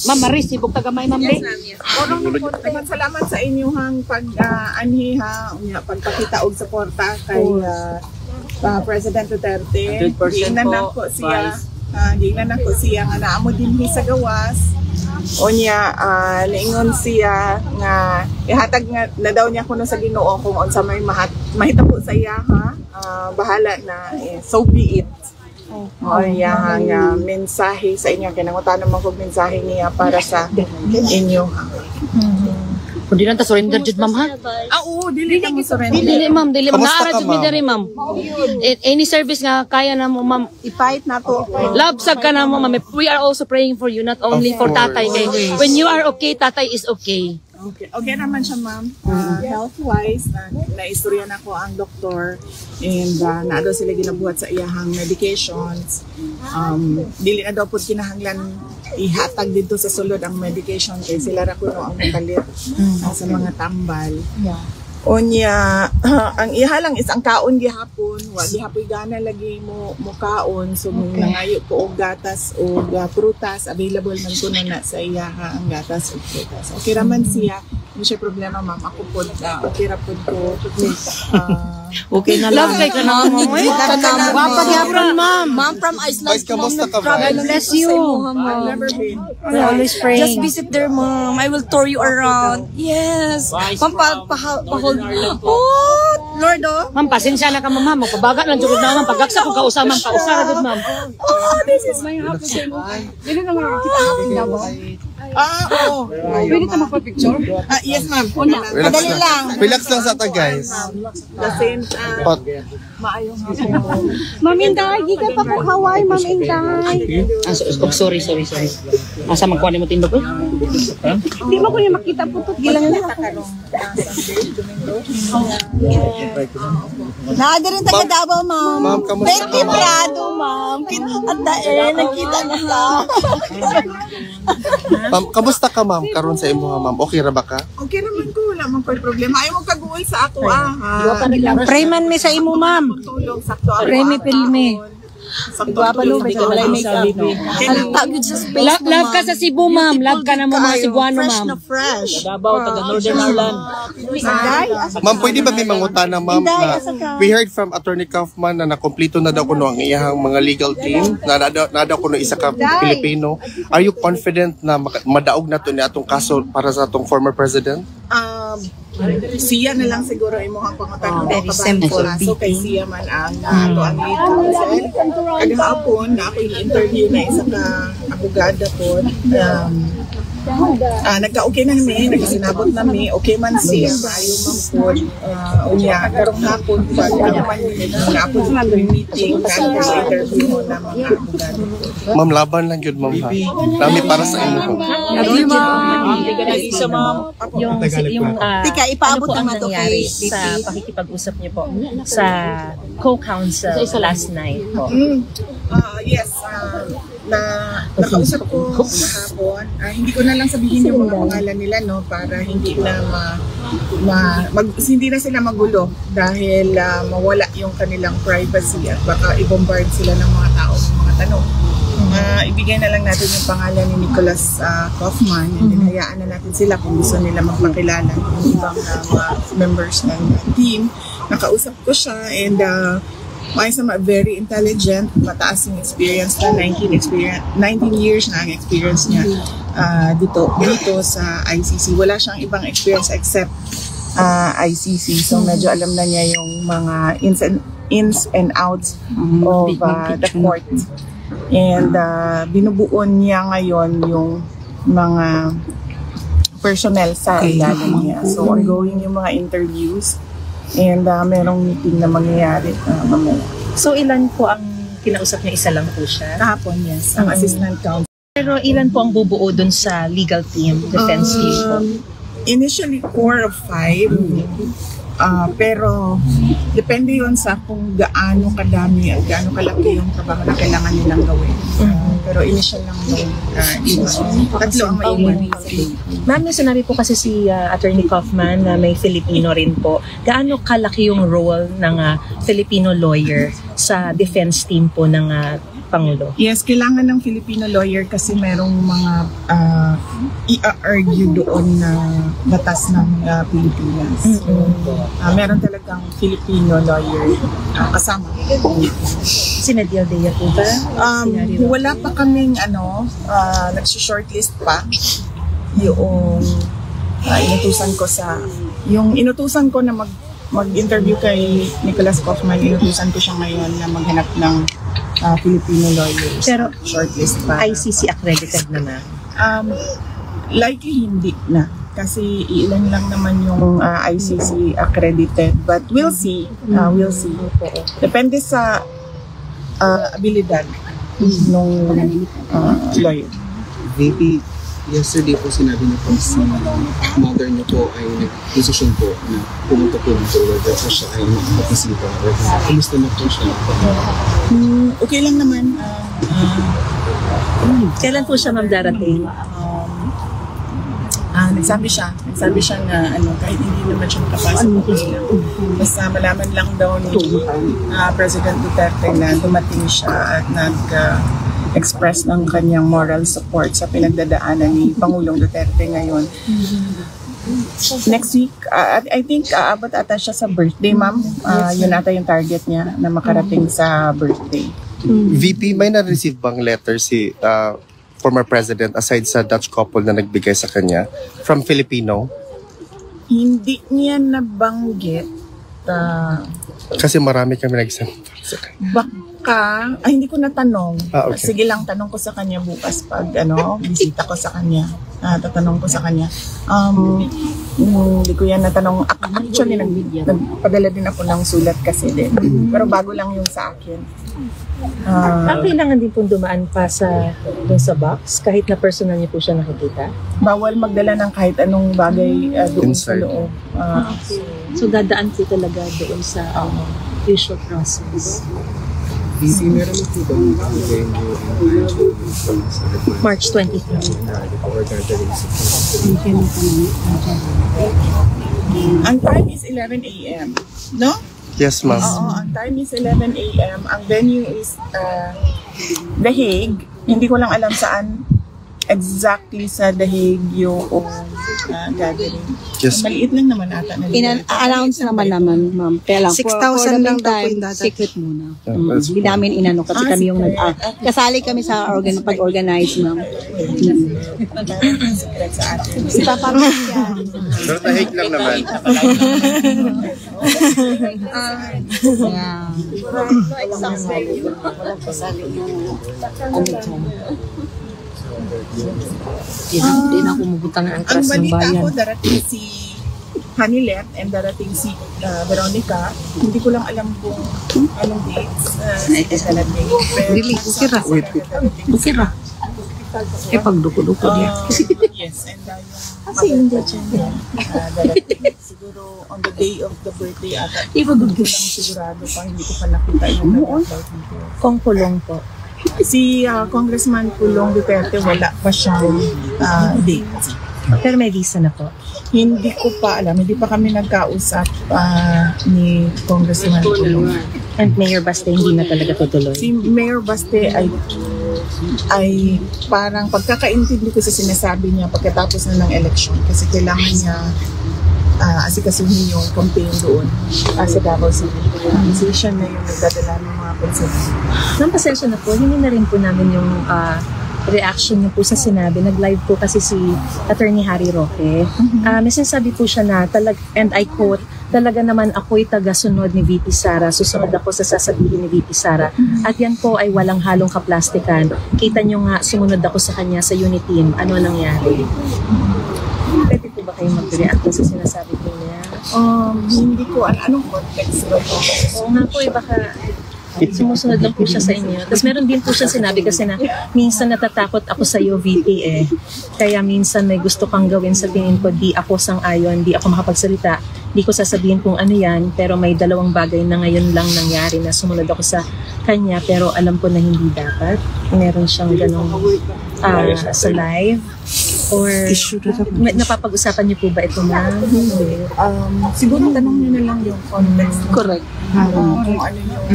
Ma'am Maris, sibog tagamay ma'am. Yes, ma'am. Yes. Salamat sa inyong pag-anhi pagpakita og suporta kay President Duterte. 100% po siya. Gingnan ako siya nga naamo dinhi sa gawas. Unya naingon siya nga ihatag nga na daw niya kuno sa Ginoo kung unsa may mahitabo sa iya bahala na so be it. Yang mensahe sa inyo kinangutan naman kog mensahe niya para sa inyo. Kundi lang ta surrender jud ma'am ha. Oo, dili ka mo surrender. Dili ma'am, dili naara jud mi diri ma'am. Any service nga kaya na mo ma'am, i-fight na to. Love sag ka na mo ma'am. We are also praying for you, not only for tatay kay. When you are okay, tatay is okay. Okay naman siya ma'am. Health-wise, na-istorya na ko ang doktor and naado sila ginabuhat sa iyahang medications. Dili na daw po kinahanglan ihatag dito sa sulod ang medication kay sila ra kuno ang makalit sa mga tambal. Onya, ang iha lang is ang kaon gihapon, wa gihapoy gana lagi mo kaon, so nangayo ko og gatas o prutas, available man kuno na sa iya ang gatas ug prutas. Okay ra man siya, hindi siya problema ma'am, ako pod okay ra pod ko. Okay na lang kay kana mo. Wapag ma'am. Ma'am from Iceland. God bless you. I've never been. Always praying. Just visit there, ma'am. I will tour you around. Yes. Ma'am, pa-hold. Oh, Lord, oh. Ma'am, pasensya na ka ma'am. Magpabaga lang jud na ma'am. Pagaksa ko kausa ma'am, pausara jud ma'am. Oh, this is my house. Dili na nga kita na ba? Oo. Pwede ta magpa-picture? Yes, ma'am. Madali lang. Relax lang sa ta, guys. The same maayong hapon. Ma'am Inday, gikan pa po Hawaii, Ma'am Inday. Sorry. Asa magkuha mo tindog eh? Hindi mo ko yung makita po to. Gilang na. Naada rin taga Davao, ma'am. Ma'am, kamusta ka, Betty Prado, ma'am. At dae, nagkita na lang. Ma'am, kamusta ka ma'am? Karon sa imo ma'am. Okay ra ba ka? Okay naman ko, wala man ko'y problema. Ayaw mo kaguol sa ako Pray man mi sa imo, ma'am. Tulong sakto ako. Pray mi pilmi. Sakto tulong ko walay makeup. Halata gyud sa space. Love ka sa Cebu ma'am. Love ka na mo mga Cebuano Fresh ma'am. na fresh. Davao, taga Northern Ireland. Ma'am, pwede ba may mangutana ma'am na we heard from Attorney Kaufman na nakompleto na daw kuno ang iyang mga legal team na nada kuno isa ka Pilipino. Are you confident na madaog na to ni atong kaso para sa atong former president? Siya na lang siguro imong pangutan. Very simple. So kay siya man ang lead counsel. Kagahapon na ako i-interview na isa ka abogada po. Nagka-okay na mi, nagkasinabot na mi, okay man siya, maayo man po. Unya, karong hapon pa, hapon na meeting, interview mo na mga abogado. Ma'am, laban lang yun ma'am ha. Nami para sa inyo. Isa ma'am. Yung Tika, ipaabot ano po ang naman to nangyari kay sa pakikipag-usap niyo po sa co-counsel last night po? Yes, nakausap ko kahapon. Hindi ko na lang sabihin yung mga pangalan nila no para hindi na hindi na sila magulo dahil mawala yung kanilang privacy at baka i-bombard sila ng mga tao ng mga tanong. Ibigay na lang natin yung pangalan ni Nicholas Kaufman and then hayaan na natin sila kung gusto nila magpakilala yung ibang members ng team. Nakausap ko siya and may very intelligent, mataas yung experience na 19 years na ang experience niya dito sa ICC. Wala siyang ibang experience except ICC. So medyo alam na niya yung mga ins and outs of the court. And binubuon niya ngayon yung mga personnel sa ilalim niya. So ongoing yung mga interviews. And merong meeting na mangyayari mamaya. So ilan po ang kinausap niya? Isa lang po siya? Kahapon, yes. Ang assistant counsel. Pero ilan po ang bubuo dun sa legal team, defense team po? Initially, 4 of 5. Pero depende yun sa kung gaano kadami at gaano kalaki yung trabaho na kailangan nilang gawin. Pero initial lang yung tatlo ang maiwan. Ma'am, yung sinabi po kasi si Attorney Kaufman na may Filipino rin po. Gaano kalaki yung role ng Filipino lawyer sa defense team po ng Pangulo? Yes, kailangan ng Filipino lawyer kasi merong mga i-argue doon na batas ng Pilipinas. So, meron talagang Filipino lawyer kasama. Si Medial Dea po ba? Wala pa kaming nagsi-shortlist pa yung inutusan ko na mag-interview kay Nicholas Kaufman, inutusan ko siya ngayon na maghanap ng Filipino lawyers. Pero shortlist pa. ICC accredited naman? Likely hindi na. Kasi ilan lang naman yung ICC accredited. But we'll see. We'll see. Depende sa abilidad ng lawyer. VP, yesterday po sinabi niyo po si mother niyo po ay nag-decision po na pumunta po dito whether po siya ay makakapasita. Kumusta na po siya? Okay lang naman. Kailan po siya ma'am darating? Nagsabi siya na kahit hindi naman siya makapasok, basta malaman lang daw ni President Duterte na dumating siya at express ng kanyang moral support sa pinagdadaanan ni Pangulong Duterte ngayon. Next week, I think aabot ata siya sa birthday, ma'am. Yun ata yung target niya na makarating sa birthday. VP, may na-receive bang letter si former president aside sa Dutch couple na nagbigay sa kanya from Filipino? Hindi niya nabanggit. Kasi marami kami nagsampa sa kanya. Baka, hindi ko natanong. Okay. Sige lang, tanong ko sa kanya bukas pag bisita ko sa kanya. Tatanong ko sa kanya. Hindi ko yan natanong. Actually, nagpadala din ako ng sulat kasi din. Pero bago lang yung sa akin. Kailangan din pong dumaan pa dun sa box kahit na personal niyo po siya nakikita? Bawal magdala ng kahit anong bagay doon sa Inside. loob. So dadaan po talaga doon sa usual process. VP, meron mo po ba venue March 23. or gathering sa Ang time is 11 a.m. No? Yes, ma'am. Oo, ang time is 11 a.m. Ang venue is The Hague. Hindi ko lang alam saan exactly sa The Hague yung gathering. Yes. Maliit lang naman ata. Announce naman, ma'am. Kaya lang, 6,000 lang daw po yung secret muna. That's Hindi namin inano kasi kami yung kasali kami sa pag-organize, ma'am. Secret sa atin. Si Papa Ross yan. Pero tahig lang naman. Hindi na kumubutang ang Ang trust ng balita bayan. ko, darating si Hanilet and darating si Veronica. Hindi ko lang alam kung anong dates darating. Dili, sira. Sira. Eh, pagduko-duko niya. Yes, and yung darating. Siguro on the day of the birthday ata. Hindi ko lang sigurado pa, hindi ko pa nakita yung flight dito. Kung kulong po. Si Congressman Pulong Duterte, wala pa siyang date. Pero may visa na po. Hindi ko pa alam, hindi pa kami nagkausap ni Congressman Pulong. And Mayor Baste hindi na talaga tutuloy. Si Mayor Baste ay parang pagkakaintindi ko sa sinasabi niya pagkatapos na ng election kasi kailangan niya asikasuhin yung campaign doon sa Davao City. Kasi siya na yung nagdadala ng mga konsepto. Nang pasensya na po, hindi na rin po namin yung reaction niyo po sa sinabi. Nag-live po kasi si Attorney Harry Roque. May sinasabi po siya na, and I quote, talaga naman ako'y taga-sunod ni VP Sara. Susunod ako sa sasabihin ni VP Sara. At yan po ay walang halong kaplastikan. Kita niyo nga, sumunod ako sa kanya sa unit team. Ano nangyari? Pwede po ba kayo mag-react sa sinasabi po niya? Hindi ko anong context ba ito? Oo nga po, baka sumusunod lang po siya sa inyo. Tapos meron din po siya sinabi kasi na minsan natatakot ako sa iyo, VP eh. Kaya minsan may gusto kang gawin sa tingin ko, di ako sang-ayon, di ako makapagsalita. Di ko sasabihin kung ano yan, pero may dalawang bagay na ngayon lang nangyari na sumunod ako sa kanya, pero alam ko na hindi dapat. Meron siyang ganong sa live. Or napapag-usapan niyo po ba ito na? Hindi. Siguro tanong nyo na lang yung context. Correct. Kung ano yung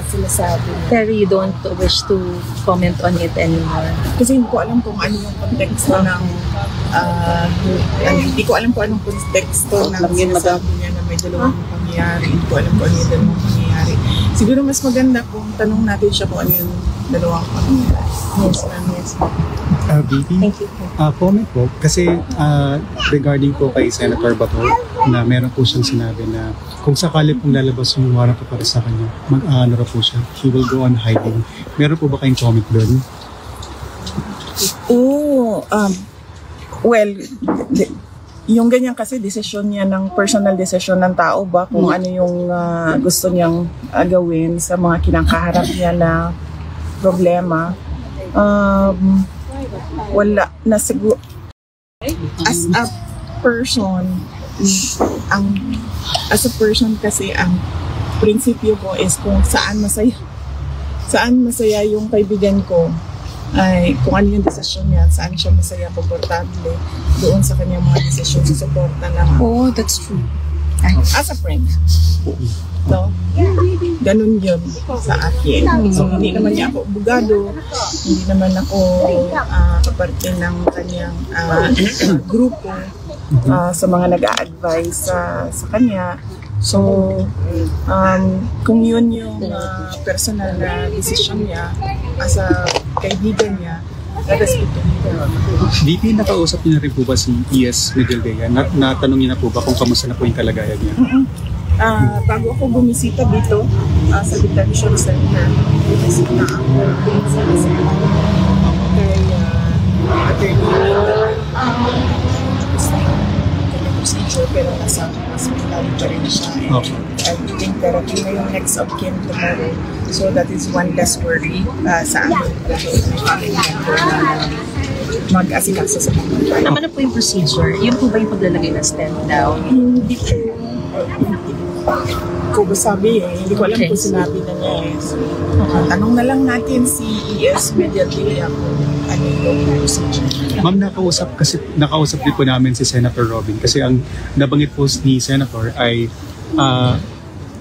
sinasabi. Pero you don't wish to comment on it anymore? Kasi hindi ko alam kung ano yung konteksto ng hindi ko alam kung anong konteksto ng sinasabi niya na may dalawang pangyayari. Hindi ko alam kung ano yung dalawang pangyayari. Siguro mas maganda kung tanong natin siya kung ano yung dalawang pangyayari. Yes, ma'am. Yes, ma'am. BP, Thank you. comment po, kasi regarding po kay Senator Bato, na meron po siyang sinabi na kung sakali pong lalabas yung warrant para sa kanya, mag-ano po siya, he will go on hiding. Meron po ba kayong comment doon? Well, yung ganyan kasi desisyon niya ng personal decision ng tao ba kung ano yung gusto niyang gawin sa mga kinakaharap niya na problema. Wala na siguro as a person kasi ang prinsipyo ko is kung saan masaya yung kaibigan ko ay kung ano yung desisyon niya, saan siya masaya, komportable doon sa kanyang mga desisyon, susuporta lang ako. Oh, that's true. As a friend. No? Ganun yun sa akin. So, hindi naman niya ako abogado, hindi naman ako kaparte ng kanyang grupo sa mga nag-a-advise sa kanya. So, kung yun yung personal na decision niya as a kaibigan niya, respeto niya. VP, nakausap niyo na rin po ba si E.S. Medjaldea? Natanong niyo na po ba kung kamusta na po yung kalagayan niya? Bago ako bumisita dito sa detention center, bumisita ako kay attorney procedure, pero nasa hospital pa rin siya. I'm doing therapy na yung next of kin tomorrow. So that is one less worry sa amin. May family member na mag-asikaso sa pamilya. Naman na po yung procedure? Yun po ba yung paglalagay ng stand down? Hindi ko ba sabi hindi ko alam kung sinabi na niya So, tanong na lang natin si E.S. Medjaldea kung ano yung procedure. Ma'am, nakausap din po namin si Senator Robin kasi ang nabanggit po ni Senator ay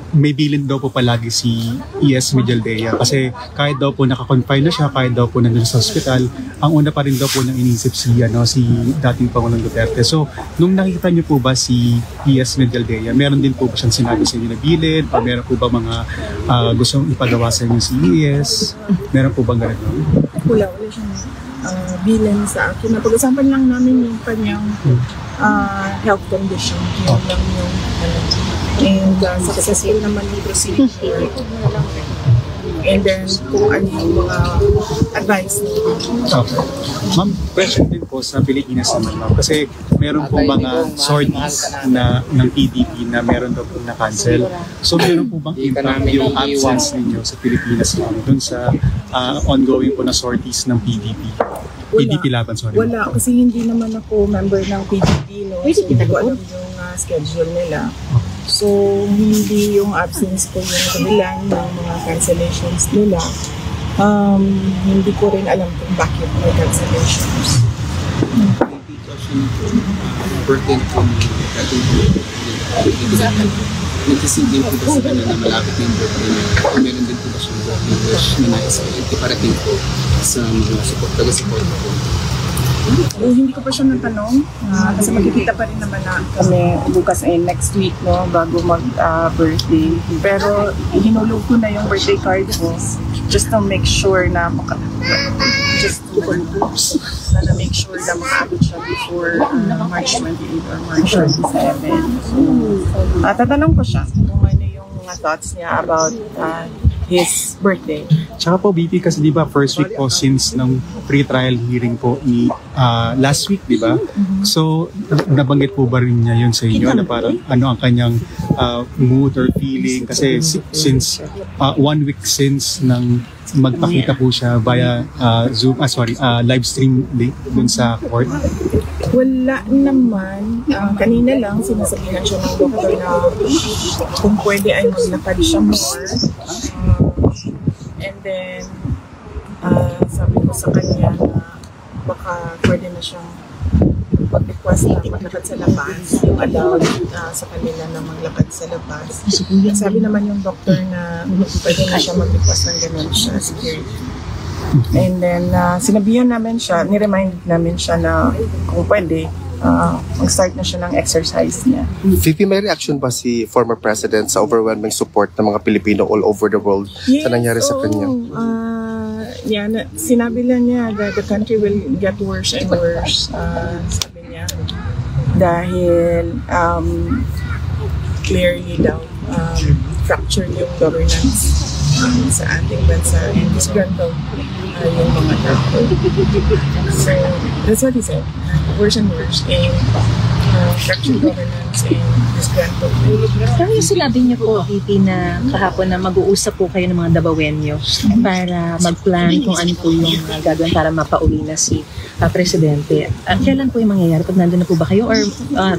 may bilin daw po palagi si E.S. Medjaldea kasi kahit daw po naka-confine na siya, kahit daw po nandun sa hospital, ang una pa rin daw po nang inisip si dating Pangulong Duterte. So, nung nakikita niyo po ba si E.S. Medjaldea, meron din po ba siyang sinabi sa inyo na bilin? O meron po ba mga gustong ipagawa sa inyo si E.S.? Meron po bang gano'n? Wala siyang bilin sa akin. Napag-usapan lang namin yung kanyang health condition. Yun lang yung and successful naman yung procedure. And then, kung ano yung mga advice. Okay. Ma'am, question din po sa Pilipinas naman, ma'am. Kasi meron po mga sorties ng PDP na meron daw po na-cancel. So, meron po bang impact yung absence ninyo sa Pilipinas, ma'am, dun sa ongoing po na sorties ng PDP? PDP laban, sorry. Wala, kasi hindi naman ako member ng PDP, no? So, hindi ko alam yung schedule nila. So, hindi yung absence ko yung kabilang ng mga cancellations nila. Hindi ko rin alam kung bakit may cancellations. Birthday ko nagsisigil po ba sa kanya na malapit na yung birthday niya? Kung meron din po ba siyang birthday wish na naiparating po sa mga taga-support po? Hindi ko pa siya natanong kasi magkikita pa rin naman na kami bukas next week bago mag-birthday. Pero hinulog ko na yung birthday card ko just to make sure na make sure na makaabot siya before March 28 or March 27. So, tatanong ko siya kung ano yung mga thoughts niya about his birthday. Tsaka po, BP, kasi di ba first week po since ng pre-trial hearing po ni last week, di ba? So, nabanggit po ba rin niya yun sa inyo na parang ano ang kanyang mood or feeling? Kasi since 1 week since nang magpakita po siya via Zoom, live stream dun sa court. Wala naman. Kanina lang sinasabihan siya ng doktor na kung pwede ay maglakad siya more. And then, sabi ko sa kanya na baka pwede na siyang pag-request na maglakad sa labas, yung allowed sa kanila na maglakad sa labas. Sabi naman yung doctor na pwede na siya mag-request ng ganun siya, security. And then, sinabihan namin siya, niremind namin siya na kung pwede, mag-start na siya ng exercise niya. VP, may reaction ba si former president sa overwhelming support ng mga Pilipino all over the world sa nangyari sa kanya? Sinabi lang niya that the country will get worse and worse, sabi niya. Dahil clearly daw, fracture yung governance sa ating bansa and disgruntled yung mga tao. So, that's what he said. Worse and worse and fractured governance and disgruntled. Pero yung sinabi niyo po, VP, na kahapon na mag-uusap po kayo ng mga Dabawenyo para mag-plan kung ano po yung gagawin para mapauwi na si Presidente. Kailan po yung mangyayari? Pag nandun na po ba kayo? Or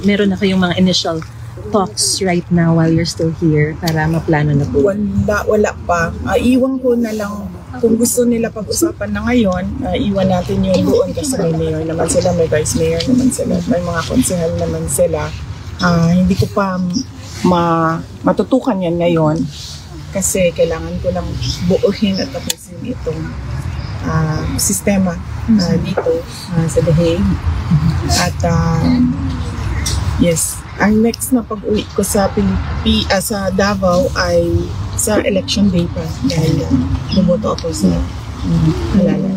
meron na kayong mga initial talks right now while you're still here para maplano na po? Wala pa. Iwan ko na lang kung gusto nila pag-usapan na ngayon, iwan natin yung doon kasi may mayor naman sila, may vice mayor naman sila, may mga konsehal naman sila. Hindi ko pa matutukan yan ngayon kasi kailangan ko lang buuhin at tapusin itong sistema dito sa The Hague. At yes, ang next na pag-uwi ko sa Davao ay sa election day pa dahil bumoto ako sa halalan.